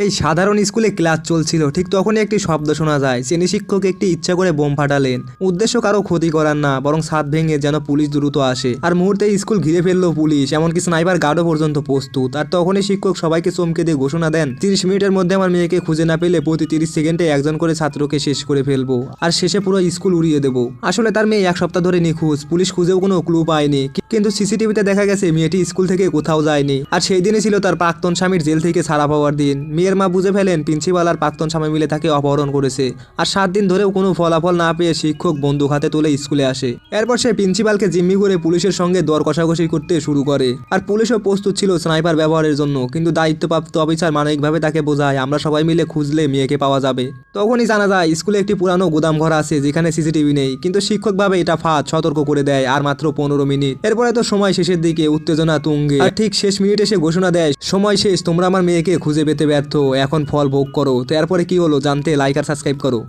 এই সাধারণ স্কুলে ক্লাস চলছিল, ঠিক তখনই একটি শব্দ শোনা যায়। শ্রেণী শিক্ষক একটি ইচ্ছা করে বোম ফাটালেন। উদ্দেশ্য কারো ক্ষতি করার না, বরং ছাদ ভেঙে যেন পুলিশ দ্রুত আসে। আর মুহূর্তে স্কুল ঘিরে ফেললো পুলিশ, এমনকি স্নাইপার গার্ডও পর্যন্ত প্রস্তুত। আর তখনই শিক্ষক সবাইকে চমকে দিয়ে ঘোষণা দেন, 30 মিনিটের মধ্যে আমার মেয়েকে খুঁজে না পেলে প্রতি 30 সেকেন্ডে একজন করে ছাত্রকে শেষ করে ফেলবো, আর শেষে পুরো স্কুল উড়িয়ে দেবো। আসলে তার মেয়ে 1 সপ্তাহ ধরে নিখোঁজ, পুলিশ খুঁজেও কোনো ক্লু পায়নি, কিন্তু সিসিটিভিতে দেখা গেছে মেয়েটি স্কুল থেকে কোথাও যায়নি। আর সেই দিনই ছিল তার প্রাক্তন স্বামীর জেল থেকে ছাড়া পাওয়ার দিন। মেয়ের মা বুঝে ফেলেন প্রিন্সিপাল আর প্রাক্তন স্বামী মিলে তাকে অপহরণ করেছে। আর 7 দিন ধরেও কোনো ফলাফল না পেয়ে শিক্ষক বন্দুক হাতে তুলে স্কুলে আসে। এরপর সে প্রিন্সিপালকে জিম্মি করে পুলিশের সঙ্গে দর কষাকষি করতে শুরু করে। আর পুলিশও প্রস্তুত ছিল স্নাইপার ব্যবহারের জন্য, কিন্তু দায়িত্বপ্রাপ্ত অফিসার মানবিকভাবে তাকে বোঝায় আমরা সবাই মিলে খুঁজলে মেয়েকে পাওয়া যাবে। তখনই জানা যায় স্কুলে একটি পুরানো গুদাম ঘর আছে যেখানে সিসিটিভি নেই, কিন্তু শিক্ষক ভাবে এটা ফাঁদ, সতর্ক করে দেয়। আর মাত্র 15 মিনিট। এরপরে তো সময় শেষের দিকে, উত্তেজনা তুঙ্গে। আর ঠিক শেষ মিনিটে সে ঘোষণা দেয়, সময় শেষ, তোমরা আমার মেয়েকে খুঁজে পেতে ব্যর্থ, এখন ফল ভোগ করো। তো এরপরে কি হলো জানতে লাইক আর সাবস্ক্রাইব করো।